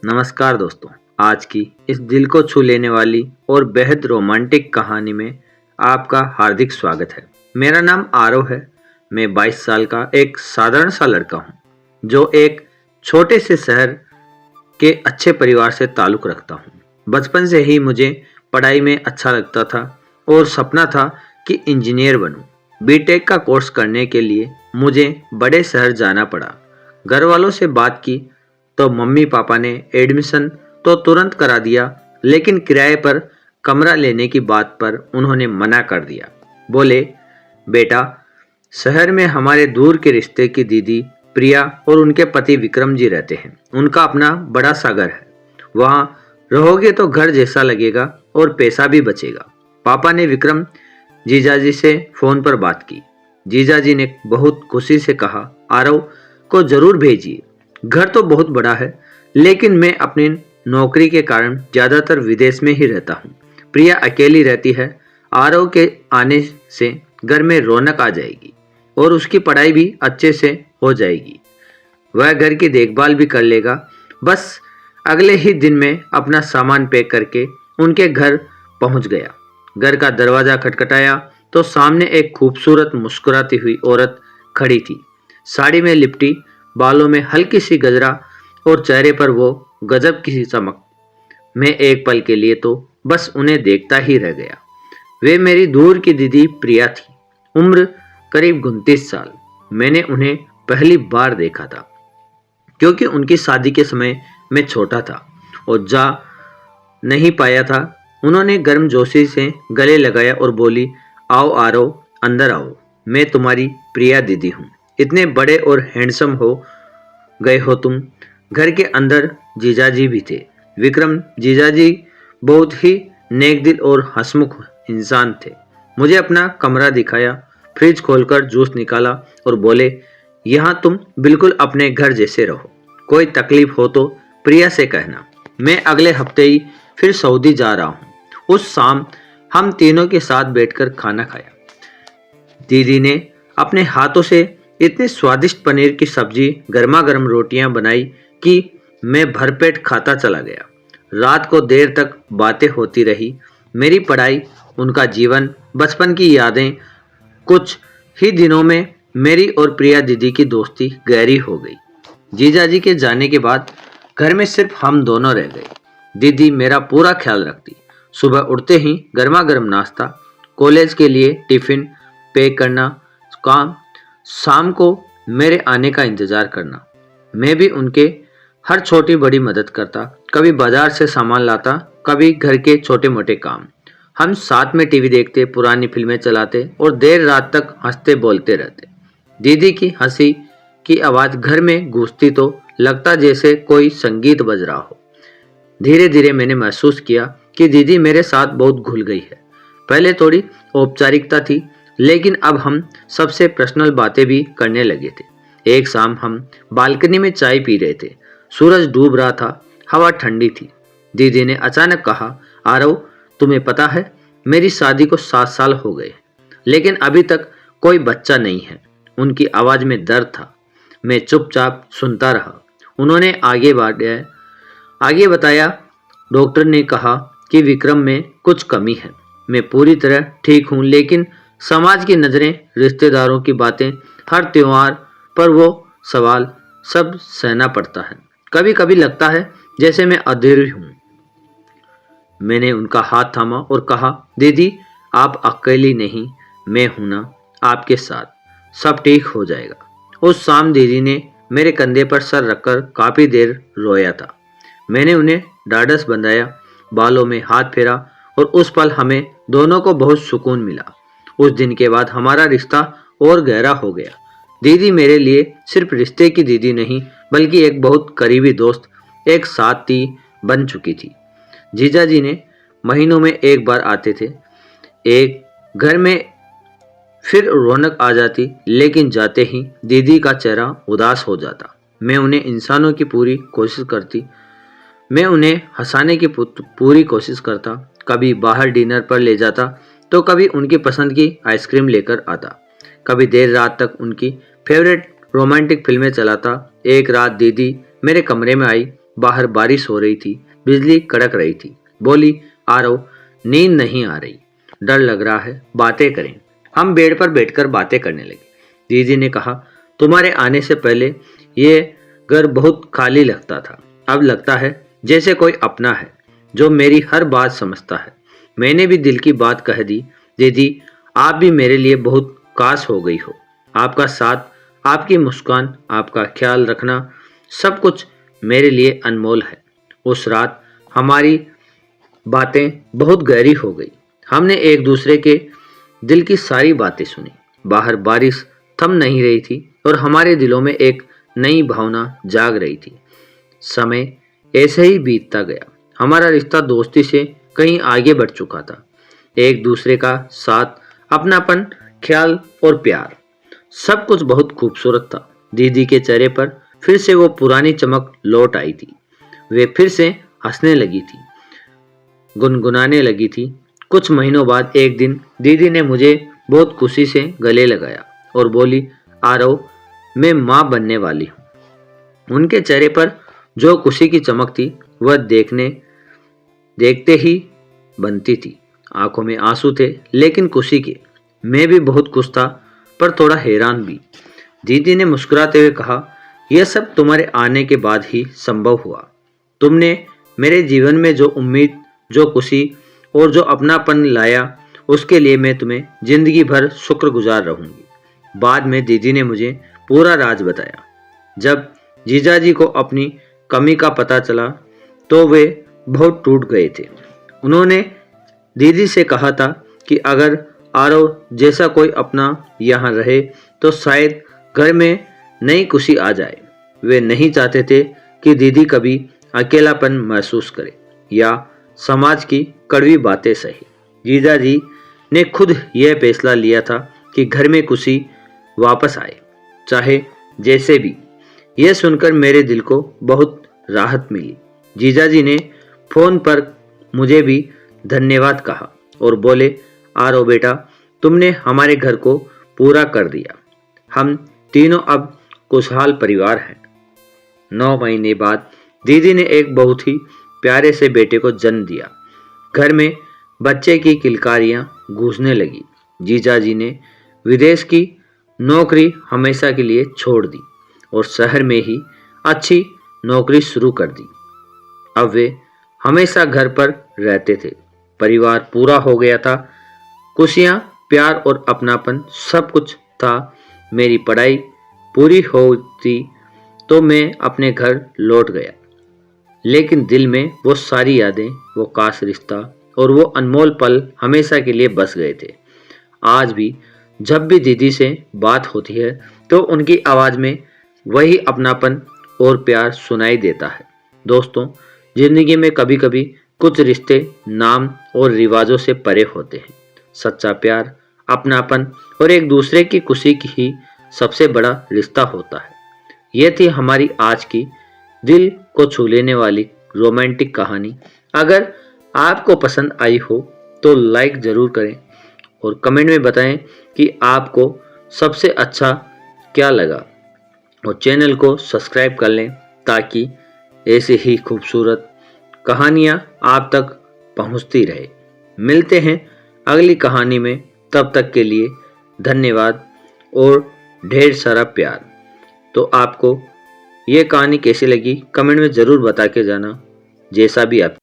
नमस्कार दोस्तों। आज की इस दिल को छू लेने वाली और बेहद रोमांटिक कहानी में आपका हार्दिक स्वागत है। मेरा नाम आरव है। मैं 22 साल का एक साधारण सा लड़का हूँ जो एक छोटे से शहर के अच्छे परिवार से ताल्लुक़ रखता हूँ। बचपन से ही मुझे पढ़ाई में अच्छा लगता था और सपना था कि इंजीनियर बनूँ। बीटेक का कोर्स करने के लिए मुझे बड़े शहर जाना पड़ा। घर वालों से बात की तो मम्मी पापा ने एडमिशन तो तुरंत करा दिया, लेकिन किराए पर कमरा लेने की बात पर उन्होंने मना कर दिया। बोले, बेटा, शहर में हमारे दूर के रिश्ते की दीदी प्रिया और उनके पति विक्रम जी रहते हैं। उनका अपना बड़ा सा घर है। वहाँ रहोगे तो घर जैसा लगेगा और पैसा भी बचेगा। पापा ने विक्रम जीजाजी से फ़ोन पर बात की। जीजाजी ने बहुत खुशी से कहा, आरव को ज़रूर भेजिए। घर तो बहुत बड़ा है, लेकिन मैं अपनी नौकरी के कारण ज़्यादातर विदेश में ही रहता हूँ। प्रिया अकेली रहती है। आरव के आने से घर में रौनक आ जाएगी और उसकी पढ़ाई भी अच्छे से हो जाएगी। वह घर की देखभाल भी कर लेगा। बस अगले ही दिन में अपना सामान पैक करके उनके घर पहुँच गया। घर का दरवाज़ा खटखटाया तो सामने एक खूबसूरत मुस्कुराती हुई औरत खड़ी थी। साड़ी में लिपटी, बालों में हल्की सी गजरा और चेहरे पर वो गजब की चमक। मैं एक पल के लिए तो बस उन्हें देखता ही रह गया। वे मेरी दूर की दीदी प्रिया थी। उम्र करीब 29 साल। मैंने उन्हें पहली बार देखा था क्योंकि उनकी शादी के समय मैं छोटा था और जा नहीं पाया था। उन्होंने गर्मजोशी से गले लगाया और बोली, आओ आरव, अंदर आओ। मैं तुम्हारी प्रिया दीदी हूँ। इतने बड़े और हैंडसम हो गए हो तुम। घर के अंदर जीजाजी भी थे। विक्रम जीजाजी बहुत ही नेक दिल और हंसमुख इंसान थे। मुझे अपना कमरा दिखाया, फ्रिज खोलकर जूस निकाला और बोले, यहाँ तुम बिल्कुल अपने घर जैसे रहो। कोई तकलीफ हो तो प्रिया से कहना। मैं अगले हफ्ते ही फिर सऊदी जा रहा हूँ। उस शाम हम तीनों के साथ बैठकर खाना खाया। दीदी ने अपने हाथों से इतनी स्वादिष्ट पनीर की सब्जी, गर्मा गर्म रोटियां बनाई कि मैं भरपेट खाता चला गया। रात को देर तक बातें होती रही। मेरी पढ़ाई, उनका जीवन, बचपन की यादें। कुछ ही दिनों में मेरी और प्रिया दीदी की दोस्ती गहरी हो गई। जीजाजी के जाने के बाद घर में सिर्फ हम दोनों रह गए। दीदी मेरा पूरा ख्याल रखती। सुबह उठते ही गर्मा गर्म नाश्ता, कॉलेज के लिए टिफ़िन पैक करना, काम, शाम को मेरे आने का इंतज़ार करना। मैं भी उनके हर छोटी बड़ी मदद करता। कभी बाजार से सामान लाता, कभी घर के छोटे मोटे काम। हम साथ में टीवी देखते, पुरानी फिल्में चलाते और देर रात तक हंसते बोलते रहते। दीदी की हंसी की आवाज़ घर में गूंजती तो लगता जैसे कोई संगीत बज रहा हो। धीरे धीरे मैंने महसूस किया कि दीदी मेरे साथ बहुत घुल गई है। पहले थोड़ी औपचारिकता थी, लेकिन अब हम सबसे पर्सनल बातें भी करने लगे थे। एक शाम हम बालकनी में चाय पी रहे थे। सूरज डूब रहा था, हवा ठंडी थी। दीदी ने अचानक कहा, आरव, तुम्हें पता है मेरी शादी को 7 साल हो गए, लेकिन अभी तक कोई बच्चा नहीं है। उनकी आवाज़ में दर्द था। मैं चुपचाप सुनता रहा। उन्होंने आगे बताया, डॉक्टर ने कहा कि विक्रम में कुछ कमी है। मैं पूरी तरह ठीक हूँ, लेकिन समाज की नज़रें, रिश्तेदारों की बातें, हर त्योहार पर वो सवाल, सब सहना पड़ता है। कभी कभी लगता है जैसे मैं अधूरी हूँ। मैंने उनका हाथ थामा और कहा, दीदी आप अकेली नहीं, मैं हूं ना आपके साथ, सब ठीक हो जाएगा। उस शाम दीदी ने मेरे कंधे पर सर रखकर काफ़ी देर रोया था। मैंने उन्हें ढाढ़स बंधाया, बालों में हाथ फेरा और उस पल हमें दोनों को बहुत सुकून मिला। उस दिन के बाद हमारा रिश्ता और गहरा हो गया। दीदी मेरे लिए सिर्फ रिश्ते की दीदी नहीं, बल्कि एक बहुत करीबी दोस्त, एक साथी बन चुकी थी। जीजाजी ने महीनों में एक बार आते थे। एक घर में फिर रौनक आ जाती, लेकिन जाते ही दीदी का चेहरा उदास हो जाता। मैं उन्हें हंसाने की पूरी कोशिश करता। कभी बाहर डिनर पर ले जाता तो कभी उनकी पसंद की आइसक्रीम लेकर आता। कभी देर रात तक उनकी फेवरेट रोमांटिक फिल्में चलाता। एक रात दीदी मेरे कमरे में आई बाहर बारिश हो रही थी, बिजली कड़क रही थी। बोली, आरव, नींद नहीं आ रही, डर लग रहा है, बातें करें। हम बेड पर बैठकर बातें करने लगे। दीदी ने कहा, तुम्हारे आने से पहले ये घर बहुत खाली लगता था, अब लगता है जैसे कोई अपना है जो मेरी हर बात समझता है। मैंने भी दिल की बात कह दी, दीदी आप भी मेरे लिए बहुत खास हो गई हो। आपका साथ, आपकी मुस्कान, आपका ख्याल रखना, सब कुछ मेरे लिए अनमोल है। उस रात हमारी बातें बहुत गहरी हो गई। हमने एक दूसरे के दिल की सारी बातें सुनी। बाहर बारिश थम नहीं रही थी और हमारे दिलों में एक नई भावना जाग रही थी। समय ऐसे ही बीतता गया। हमारा रिश्ता दोस्ती से कहीं आगे बढ़ चुका था। एक दूसरे का साथ, अपनापन, ख्याल और प्यार, सब कुछ बहुत खूबसूरत था। दीदी के चेहरे पर फिर से वो पुरानी चमक लौट आई थी। वे फिर से हंसने लगी थी, गुनगुनाने लगी थी। कुछ महीनों बाद एक दिन दीदी ने मुझे बहुत खुशी से गले लगाया और बोली, आरव, मैं माँ बनने वाली हूँ। उनके चेहरे पर जो खुशी की चमक थी वह देखते ही बनती थी। आंखों में आंसू थे, लेकिन खुशी के। मैं भी बहुत खुश था, पर थोड़ा हैरान भी। दीदी ने मुस्कुराते हुए कहा, यह सब तुम्हारे आने के बाद ही संभव हुआ। तुमने मेरे जीवन में जो उम्मीद, जो खुशी और जो अपनापन लाया, उसके लिए मैं तुम्हें जिंदगी भर शुक्रगुजार रहूंगी। बाद में दीदी ने मुझे पूरा राज बताया। जब जीजाजी को अपनी कमी का पता चला तो वे बहुत टूट गए थे। उन्होंने दीदी से कहा था कि अगर आरव जैसा कोई अपना यहाँ रहे तो शायद घर में नई खुशी आ जाए। वे नहीं चाहते थे कि दीदी कभी अकेलापन महसूस करे या समाज की कड़वी बातें सहे। जीजाजी ने खुद यह फैसला लिया था कि घर में खुशी वापस आए, चाहे जैसे भी। यह सुनकर मेरे दिल को बहुत राहत मिली। जीजाजी ने फोन पर मुझे भी धन्यवाद कहा और बोले, आरो बेटा, तुमने हमारे घर को पूरा कर दिया। हम तीनों अब खुशहाल परिवार हैं। 9 महीने बाद दीदी ने एक बहुत ही प्यारे से बेटे को जन्म दिया। घर में बच्चे की किलकारियां गूंजने लगी। जीजाजी ने विदेश की नौकरी हमेशा के लिए छोड़ दी और शहर में ही अच्छी नौकरी शुरू कर दी। अब वे हमेशा घर पर रहते थे। परिवार पूरा हो गया था। खुशियां, प्यार और अपनापन सब कुछ था। मेरी पढ़ाई पूरी होती तो मैं अपने घर लौट गया, लेकिन दिल में वो सारी यादें, वो खास रिश्ता और वो अनमोल पल हमेशा के लिए बस गए थे। आज भी जब भी दीदी से बात होती है तो उनकी आवाज़ में वही अपनापन और प्यार सुनाई देता है। दोस्तों, जिंदगी में कभी कभी कुछ रिश्ते नाम और रिवाजों से परे होते हैं। सच्चा प्यार, अपनापन और एक दूसरे की खुशी की ही सबसे बड़ा रिश्ता होता है। ये थी हमारी आज की दिल को छू लेने वाली रोमांटिक कहानी। अगर आपको पसंद आई हो तो लाइक ज़रूर करें और कमेंट में बताएं कि आपको सबसे अच्छा क्या लगा, और चैनल को सब्सक्राइब कर लें ताकि ऐसे ही खूबसूरत कहानियाँ आप तक पहुँचती रहे। मिलते हैं अगली कहानी में, तब तक के लिए धन्यवाद और ढेर सारा प्यार। तो आपको ये कहानी कैसी लगी कमेंट में ज़रूर बता के जाना, जैसा भी आप